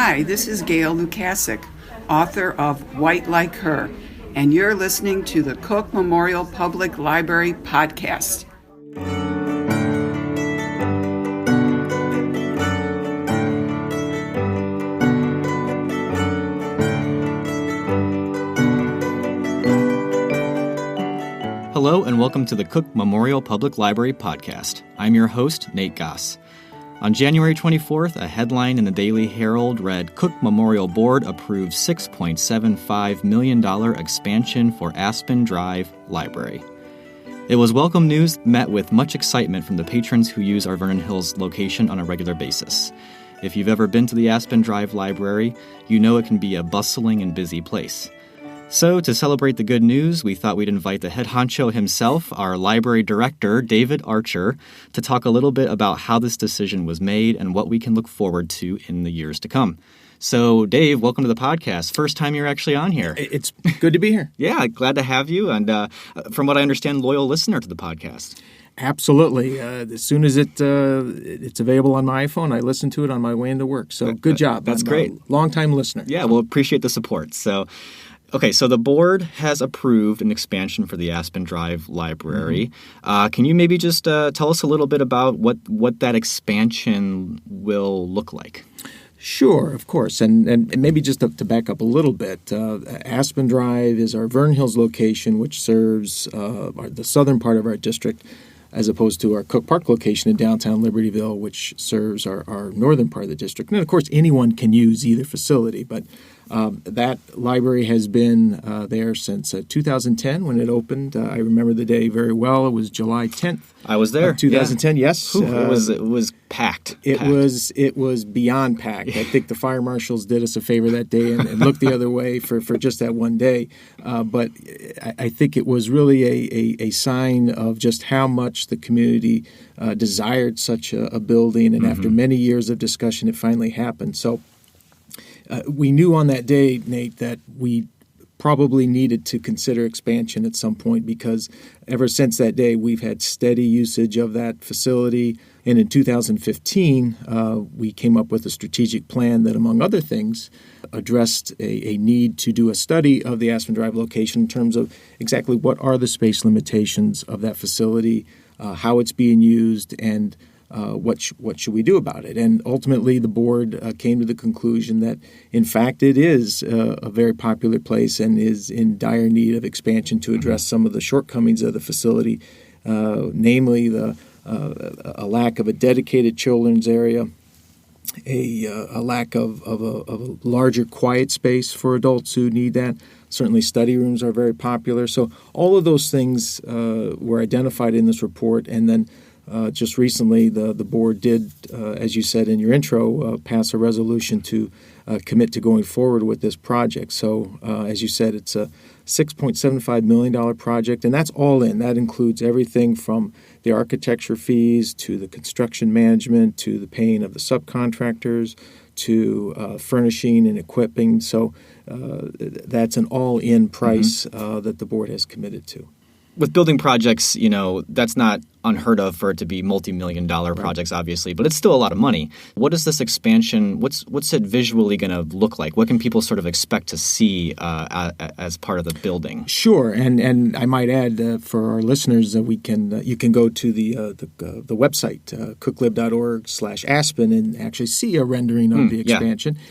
Hi, this is Gail Lukasik, author of White Like Her, and you're listening to the Cook Memorial Public Library podcast. Hello and welcome to the Cook Memorial Public Library podcast. I'm your host, Nate Goss. On January 24th, a headline in the Daily Herald read, Cook Memorial Board approves $6.75 million expansion for Aspen Drive Library. It was welcome news met with much excitement from the patrons who use our Vernon Hills location on a regular basis. If you've ever been to the Aspen Drive Library, you know it can be a bustling and busy place. So, to celebrate the good news, we thought we'd invite the head honcho himself, our library director, David Archer, to talk a little bit about how this decision was made and what we can look forward to in the years to come. So, Dave, welcome to the podcast. First time you're actually on here. It's good to be here. Yeah, glad to have you. And from what I understand, loyal listener to the podcast. Absolutely. As soon as it's available on my iPhone, I listen to it on my way into work. So, good job. That's great. Long-time listener. Yeah, we'll appreciate the support. Okay, so the board has approved an expansion for the Aspen Drive Library. Mm-hmm. Can you maybe just tell us a little bit about what that expansion will look like? Sure, of course. And maybe just to back up a little bit, Aspen Drive is our Vernon Hills location, which serves the southern part of our district, as opposed to our Cook Park location in downtown Libertyville, which serves our northern part of the district. And, of course, anyone can use either facility, but that library has been there since 2010 when it opened. I remember the day very well. It was July 10th. I was there. 2010, yeah. Yes. It was packed. It was beyond packed. I think the fire marshals did us a favor that day and looked the other way for just that one day. But I think it was really a sign of just how much the community desired such a building. And after many years of discussion, it finally happened. So we knew on that day, Nate, that we probably needed to consider expansion at some point because ever since that day, we've had steady usage of that facility. And in 2015, we came up with a strategic plan that, among other things, addressed a need to do a study of the Aspen Drive location in terms of exactly what are the space limitations of that facility, how it's being used, and what should we do about it? And ultimately, the board came to the conclusion that, in fact, it is a very popular place and is in dire need of expansion to address some of the shortcomings of the facility, namely a lack of a dedicated children's area, a lack of a larger quiet space for adults who need that. Certainly study rooms are very popular. So all of those things were identified in this report, and then just recently, the board did, as you said in your intro, pass a resolution to commit to going forward with this project. So, as you said, it's a $6.75 million project, and that's all in. That includes everything from the architecture fees to the construction management to the paying of the subcontractors to furnishing and equipping. So that's an all-in price that the board has committed to. With building projects, that's not unheard of for it to be multi-million-dollar projects, obviously, but it's still a lot of money. What is this expansion, what's it visually going to look like? What can people sort of expect to see as part of the building? Sure, and I might add for our listeners that you can go to the website, cooklib.org/Aspen, and actually see a rendering of the expansion. Yeah.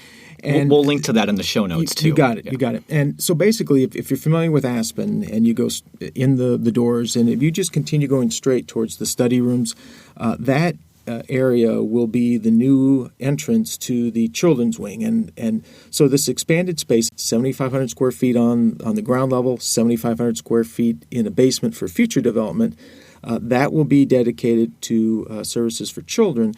And we'll link to that in the show notes, too. You got it. Yeah. You got it. And so basically, if you're familiar with Aspen and you go in the doors, and if you just continue going straight towards the study rooms, that area will be the new entrance to the children's wing. And so this expanded space, 7,500 square feet on the ground level, 7,500 square feet in a basement for future development, that will be dedicated to services for children.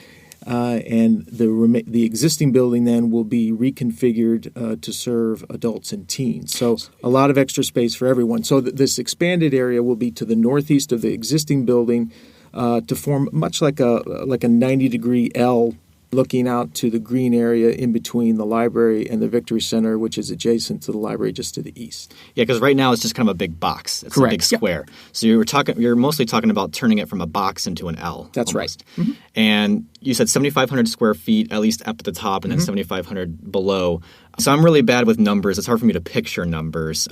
And the existing building then will be reconfigured to serve adults and teens. So a lot of extra space for everyone. So this expanded area will be to the northeast of the existing building to form much like a 90-degree L looking out to the green area in between the library and the Victory Center, which is adjacent to the library just to the east. Yeah, because right now it's just kind of a big box. It's Correct. a big square. Yep. So you're mostly talking about turning it from a box into an L. That's almost. Right. Mm-hmm. And you said 7,500 square feet, at least up at the top, and then 7,500 below. So I'm really bad with numbers. It's hard for me to picture numbers.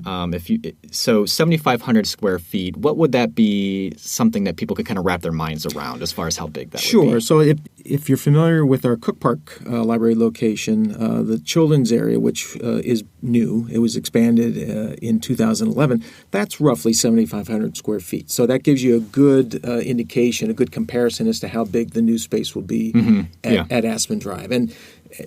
So 7,500 square feet, what would that be something that people could kind of wrap their minds around as far as how big that would be? Sure. So if you're familiar with our Cook Park library location, the children's area, which is new, it was expanded in 2011, that's roughly 7,500 square feet. So that gives you a good indication, a good comparison as to how big the new space will be at Aspen Drive.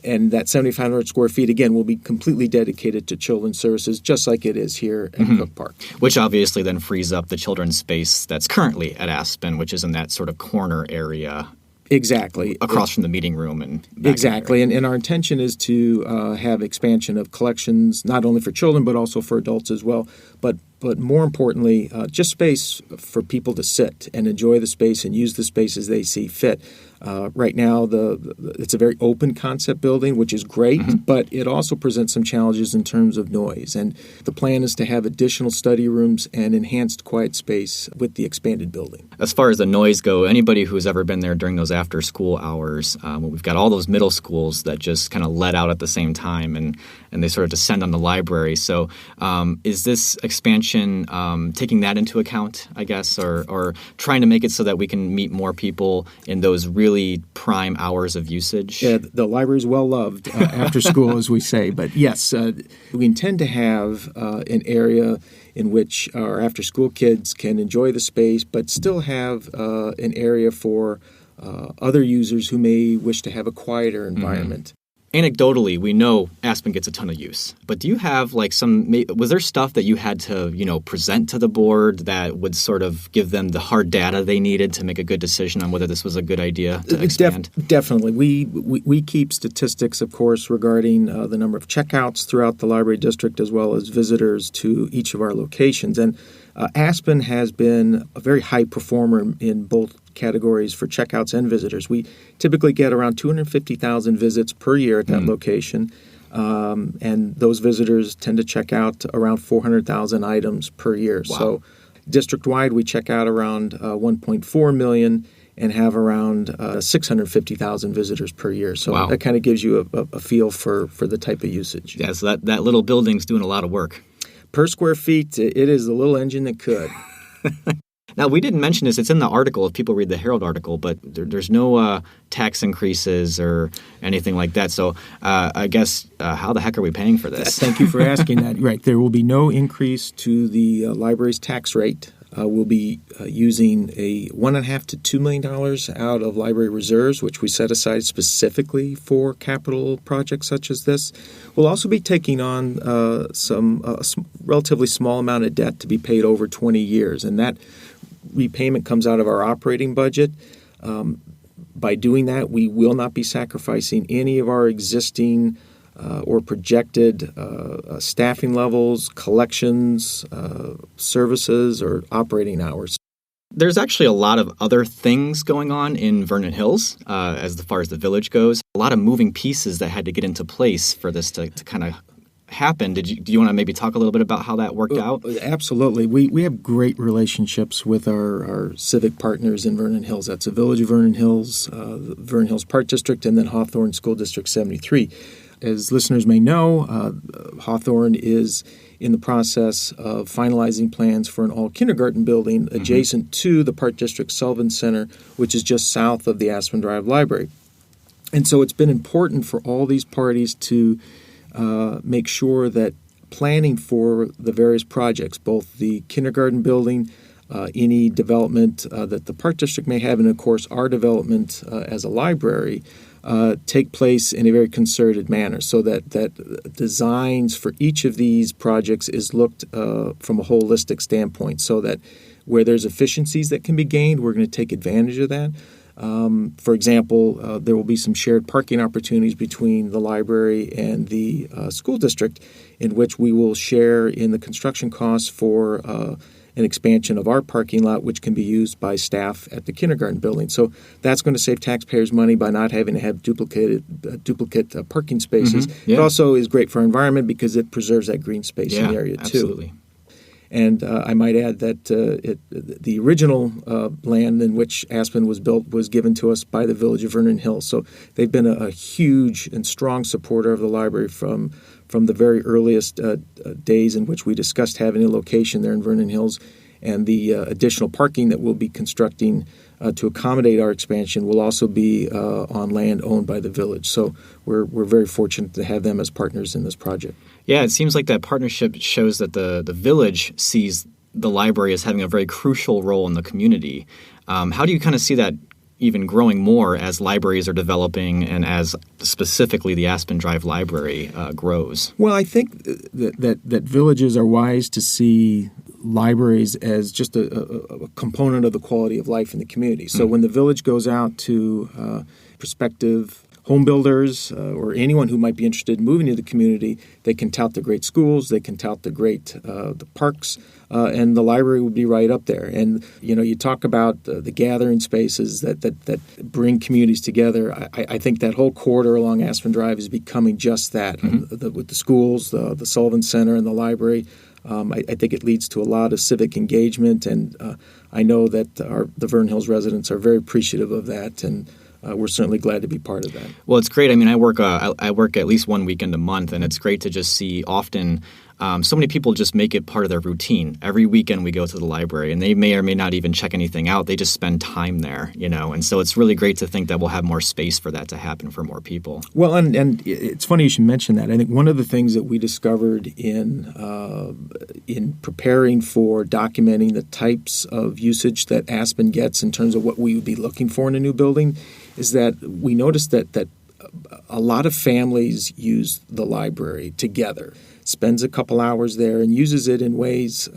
And that 7,500 square feet, again, will be completely dedicated to children's services, just like it is here at Cook Park. Which obviously then frees up the children's space that's currently at Aspen, which is in that sort of corner area. Exactly. Across from the meeting room. Exactly. And our intention is to have expansion of collections, not only for children, but also for adults as well. But more importantly, just space for people to sit and enjoy the space and use the space as they see fit. Right now, it's a very open concept building, which is great, but it also presents some challenges in terms of noise. And the plan is to have additional study rooms and enhanced quiet space with the expanded building. As far as the noise go, anybody who's ever been there during those after-school hours, we've got all those middle schools that just kind of let out at the same time, and they sort of descend on the library. So is this expansion taking that into account, I guess, or trying to make it so that we can meet more people in those really prime hours of usage? Yeah, the library is well loved after school, as we say. But yes, we intend to have an area in which our after-school kids can enjoy the space, but still have an area for other users who may wish to have a quieter environment. Anecdotally, we know Aspen gets a ton of use, but do you have was there stuff that you had to, present to the board that would sort of give them the hard data they needed to make a good decision on whether this was a good idea to expand? Definitely. We keep statistics, of course, regarding the number of checkouts throughout the library district as well as visitors to each of our locations. And Aspen has been a very high performer in both categories for checkouts and visitors. We typically get around 250,000 visits per year at that location, and those visitors tend to check out around 400,000 items per year. Wow. So district-wide, we check out around 1.4 million and have around 650,000 visitors per year. So that kind of gives you a feel for the type of usage. Yeah, so that little building's doing a lot of work. Per square feet, it is the little engine that could. Now, we didn't mention this. It's in the article if people read the Herald article, but there's no tax increases or anything like that. So I guess how the heck are we paying for this? Thank you for asking that. Right. There will be no increase to the library's tax rate. We'll be using a $1.5 to $2 million out of library reserves, which we set aside specifically for capital projects such as this. We'll also be taking on some relatively small amount of debt to be paid over 20 years, and that repayment comes out of our operating budget. By doing that, we will not be sacrificing any of our existing or projected staffing levels, collections, services, or operating hours. There's actually a lot of other things going on in Vernon Hills as far as the village goes. A lot of moving pieces that had to get into place for this to kind of happen. Do you want to maybe talk a little bit about how that worked out? Absolutely. We have great relationships with our civic partners in Vernon Hills. That's the Village of Vernon Hills, the Vernon Hills Park District, and then Hawthorne School District 73. As listeners may know, Hawthorne is in the process of finalizing plans for an all-kindergarten building adjacent to the Park District Sullivan Center, which is just south of the Aspen Drive Library. And so it's been important for all these parties to make sure that planning for the various projects, both the kindergarten building, any development that the Park District may have, and of course our development as a library, take place in a very concerted manner so that designs for each of these projects is looked from a holistic standpoint, so that where there's efficiencies that can be gained, we're going to take advantage of that. For example, there will be some shared parking opportunities between the library and the school district in which we will share in the construction costs for an expansion of our parking lot, which can be used by staff at the kindergarten building. So that's going to save taxpayers money by not having to have duplicate parking spaces. Mm-hmm. Yeah. It also is great for our environment because it preserves that green space in the area too. Absolutely. And I might add that the original land in which Aspen was built was given to us by the village of Vernon Hills. So they've been a huge and strong supporter of the library from the very earliest days in which we discussed having a location there in Vernon Hills. And the additional parking that we'll be constructing to accommodate our expansion will also be on land owned by the village. So we're very fortunate to have them as partners in this project. Yeah, it seems like that partnership shows that the village sees the library as having a very crucial role in the community. How do you kind of see that even growing more as libraries are developing and as specifically the Aspen Drive Library grows? Well, I think that villages are wise to see libraries as just a component of the quality of life in the community. So when the village goes out to prospective home builders or anyone who might be interested in moving to the community, they can tout the great schools, they can tout the great the parks, and the library would be right up there. And you talk about the gathering spaces that bring communities together. I think that whole corridor along Aspen Drive is becoming just that. Mm-hmm. With the schools, the Sullivan Center, and the library. I think it leads to a lot of civic engagement, and I know that the Vernon Hills residents are very appreciative of that, and we're certainly glad to be part of that. Well, it's great. I mean, I work at least one weekend a month, and it's great to just see often so many people just make it part of their routine. Every weekend we go to the library, and they may or may not even check anything out. They just spend time there, and so it's really great to think that we'll have more space for that to happen for more people. Well, and it's funny you should mention that. I think one of the things that we discovered in preparing for documenting the types of usage that Aspen gets in terms of what we would be looking for in a new building is that we noticed that a lot of families use the library together, spends a couple hours there and uses it in ways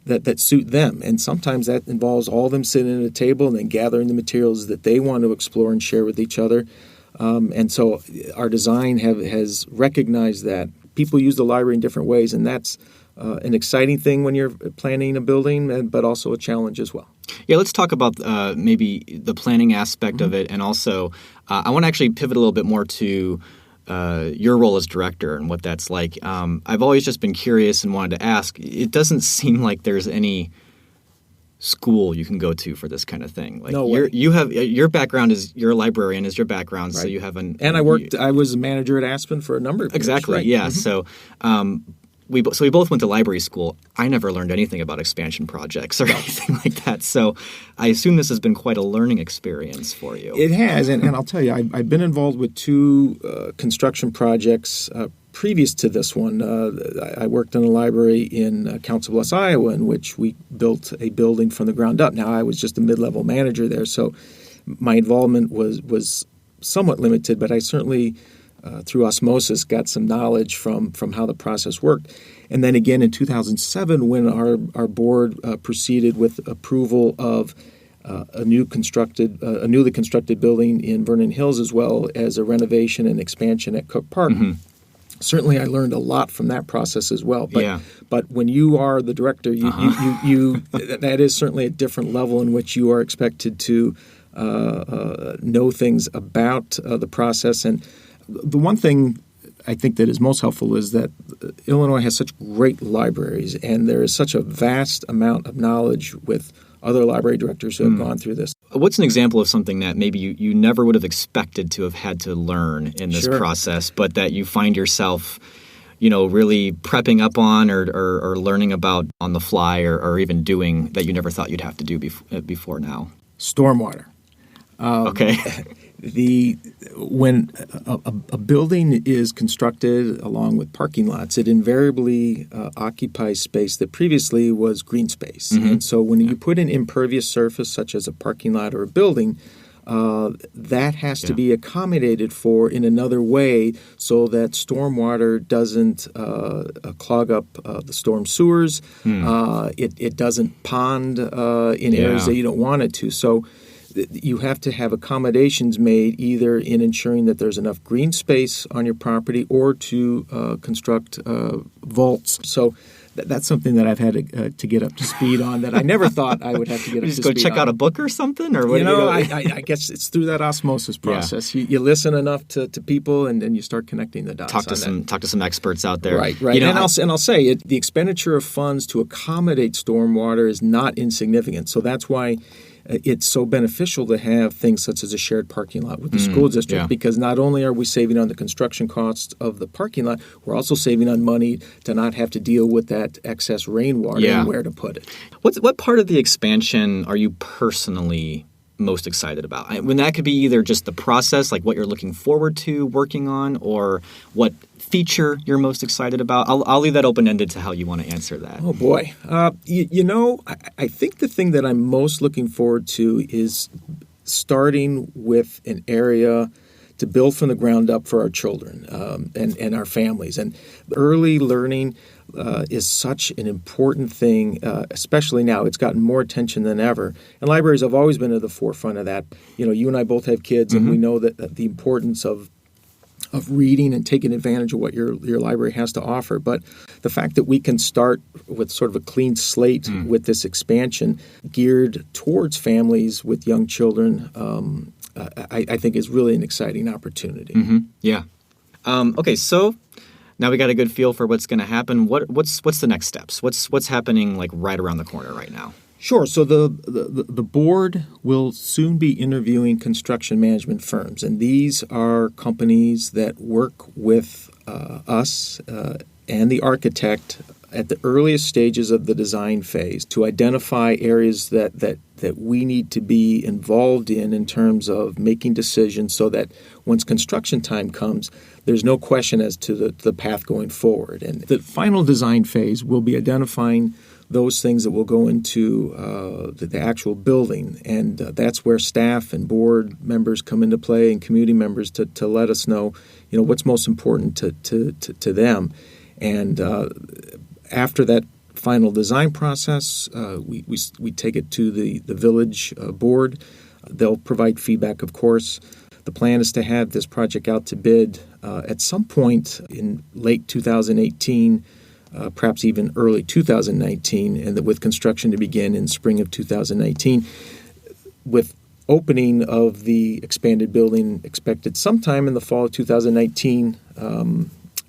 that suit them. And sometimes that involves all of them sitting at a table and then gathering the materials that they want to explore and share with each other. And so our design has recognized that people use the library in different ways, and that's an exciting thing when you're planning a building, but also a challenge as well. Yeah, let's talk about maybe the planning aspect of it, and also I want to actually pivot a little bit more to your role as director and what that's like. I've always just been curious and wanted to ask. It doesn't seem like there's any school you can go to for this kind of thing. Like no way. You have your background is you're a librarian is your background, right. So you have an and I was a manager at Aspen for a number of years. Exactly. Right. Yeah. Mm-hmm. So. We both went to library school. I never learned anything about expansion projects or anything like that. So I assume this has been quite a learning experience for you. It has, and I'll tell you, I've been involved with two construction projects previous to this one. I worked in a library in Council Bluffs, Iowa, in which we built a building from the ground up. Now, I was just a mid-level manager there, so my involvement was somewhat limited, but I certainly through osmosis, got some knowledge from how the process worked. And then again in 2007, when our board proceeded with approval of a newly constructed building in Vernon Hills, as well as a renovation and expansion at Cook Park. Mm-hmm. Certainly, I learned a lot from that process as well. But when you are the director, you that is certainly a different level in which you are expected to know things about the process. And the one thing I think that is most helpful is that Illinois has such great libraries, and there is such a vast amount of knowledge with other library directors who have gone through this. What's an example of something that maybe you never would have expected to have had to learn in this process, but that you find yourself, really prepping up on or learning about on the fly or even doing that you never thought you'd have to do before now? Stormwater. Okay. When a building is constructed along with parking lots, it invariably occupies space that previously was green space. Mm-hmm. And so when you put an impervious surface such as a parking lot or a building, that has to be accommodated for in another way so that stormwater doesn't clog up the storm sewers. It doesn't pond in areas that you don't want it to. So you have to have accommodations made either in ensuring that there's enough green space on your property or to construct vaults. So that's something that I've had to get up to speed on that I never thought I would have to get up to speed on. Just go check out a book or something? Or what I guess it's through that osmosis process. You listen enough to people, and you start connecting the dots. Talk to some experts out there. Right. I'll say the expenditure of funds to accommodate stormwater is not insignificant. So that's why it's so beneficial to have things such as a shared parking lot with the school district, because not only are we saving on the construction costs of the parking lot, we're also saving on money to not have to deal with that excess rainwater and where to put it. What part of the expansion are you personally most excited about? When that could be either just the process, like what you're looking forward to working on, or what feature you're most excited about. I'll leave that open-ended to how you want to answer that. Oh, boy. I think the thing that I'm most looking forward to is starting with an area to build from the ground up for our children and our families. And early learning is such an important thing, especially now. It's gotten more attention than ever. And libraries have always been at the forefront of that. You and I both have kids, and we know that the importance of reading and taking advantage of what your library has to offer. But the fact that we can start with sort of a clean slate with this expansion geared towards families with young children, I think is really an exciting opportunity. Yeah. Okay, so now we got a good feel for what's going to happen. What's the next steps? What's happening like right around the corner right now? Sure. So the board will soon be interviewing construction management firms, and these are companies that work with us and the architect at the earliest stages of the design phase to identify areas that we need to be involved in terms of making decisions, so that once construction time comes, there's no question as to the path going forward. And the final design phase will be identifying those things that will go into the actual building. And that's where staff and board members come into play, and community members to let us know, what's most important to them. And after that final design process, we take it to the village board. They'll provide feedback, of course. The plan is to have this project out to bid at some point in late 2018, perhaps even early 2019, and with construction to begin in spring of 2019, with opening of the expanded building expected sometime in the fall of 2019,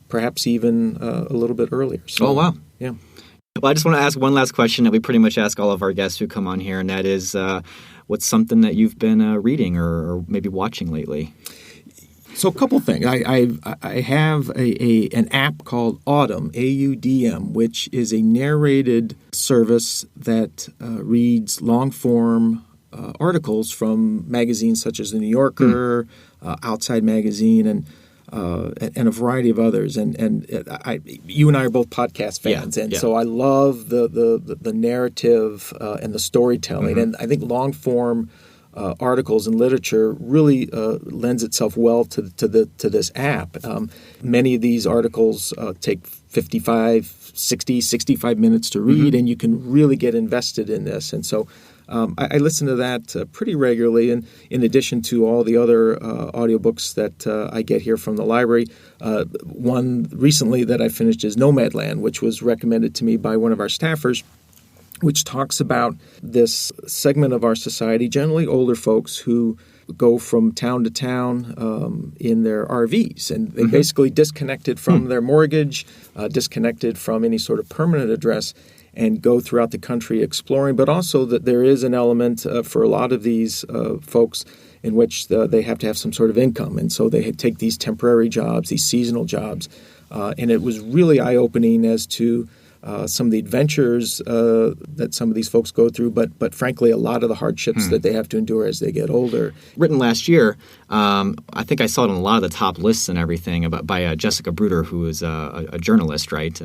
perhaps even a little bit earlier. So, oh, wow. Yeah. Well, I just want to ask one last question that we pretty much ask all of our guests who come on here, and that is, what's something that you've been reading or maybe watching lately? So a couple things. I have an app called Audm, AUDM, which is a narrated service that reads long-form articles from magazines such as The New Yorker, Outside Magazine, and a variety of others. And you and I are both podcast fans, so I love the narrative and the storytelling. And I think long-form articles and literature really lends itself well to this app. Many of these articles take 55, 60, 65 minutes to read, and you can really get invested in this. And so I listen to that pretty regularly, and in addition to all the other audiobooks that I get here from the library. One recently that I finished is Nomadland, which was recommended to me by one of our staffers, which talks about this segment of our society, generally older folks, who go from town to town in their RVs. And they basically disconnected from their mortgage, disconnected from any sort of permanent address, and go throughout the country exploring. But also that there is an element for a lot of these folks in which they have to have some sort of income. And so they take these temporary jobs, these seasonal jobs. And it was really eye-opening as to some of the adventures that some of these folks go through, but frankly, a lot of the hardships that they have to endure as they get older. Written last year, I think I saw it on a lot of the top lists and everything by Jessica Bruder, who is a journalist, right?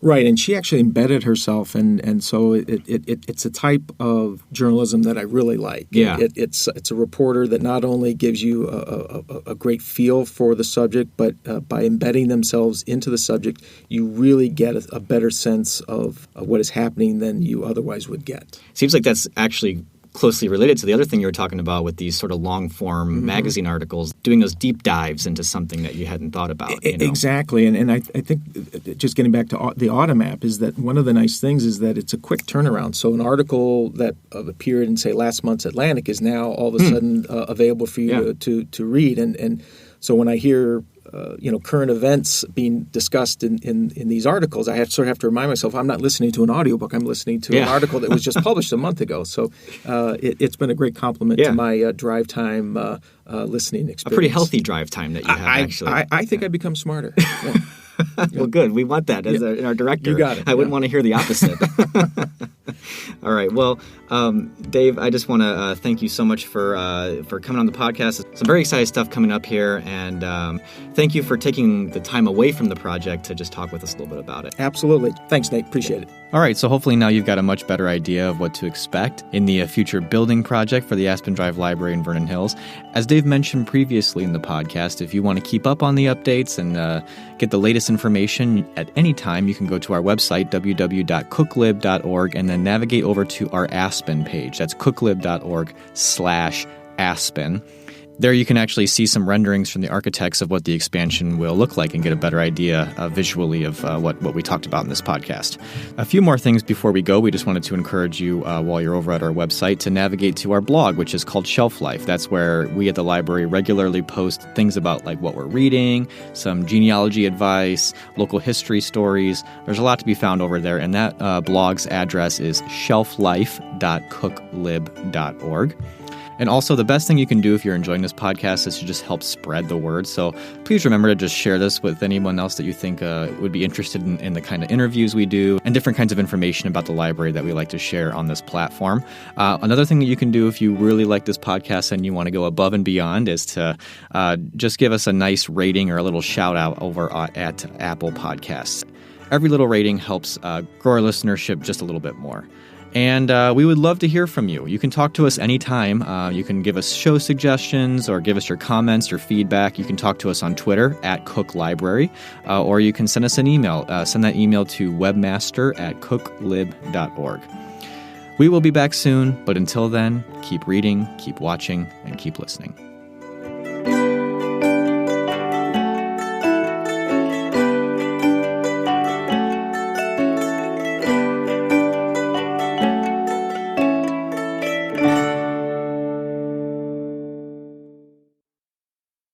Right, and she actually embedded herself, and so it's a type of journalism that I really like. Yeah. It's a reporter that not only gives you a great feel for the subject, but by embedding themselves into the subject, you really get a better sense of what is happening than you otherwise would get. Seems like that's actually closely related to the other thing you were talking about with these sort of long-form magazine articles, doing those deep dives into something that you hadn't thought about. Exactly. And I think just getting back to the Autumn app is that one of the nice things is that it's a quick turnaround. So an article that appeared in, say, last month's Atlantic is now all of a sudden available for you to read. And so when I hear current events being discussed in these articles, I have to remind myself I'm not listening to an audiobook. I'm listening to an article that was just published a month ago. So it's been a great compliment to my drive time listening experience. A pretty healthy drive time that you have, actually. I think I've become smarter. Well, good. We want that as our director. You got it. I wouldn't want to hear the opposite. All right. Well, Dave, I just want to thank you so much for coming on the podcast. Some very exciting stuff coming up here, and thank you for taking the time away from the project to just talk with us a little bit about it. Absolutely. Thanks, Nate. Appreciate it. All right, so hopefully now you've got a much better idea of what to expect in the future building project for the Aspen Drive Library in Vernon Hills. As Dave mentioned previously in the podcast, if you want to keep up on the updates and get the latest information at any time, you can go to our website, www.cooklib.org, and then navigate over to our Aspen page. That's cooklib.org/Aspen. There you can actually see some renderings from the architects of what the expansion will look like and get a better idea visually of what we talked about in this podcast. A few more things before we go. We just wanted to encourage you while you're over at our website to navigate to our blog, which is called Shelf Life. That's where we at the library regularly post things about like what we're reading, some genealogy advice, local history stories. There's a lot to be found over there, and that blog's address is shelflife.cooklib.org. And also, the best thing you can do if you're enjoying this podcast is to just help spread the word. So please remember to just share this with anyone else that you think would be interested in the kind of interviews we do and different kinds of information about the library that we like to share on this platform. Another thing that you can do if you really like this podcast and you want to go above and beyond is to just give us a nice rating or a little shout out over at Apple Podcasts. Every little rating helps grow our listenership just a little bit more. And we would love to hear from you. You can talk to us anytime. You can give us show suggestions or give us your comments, your feedback. You can talk to us on Twitter at Cook Library, or you can send us an email. Send that email to webmaster@cooklib.org. We will be back soon, but until then, keep reading, keep watching, and keep listening.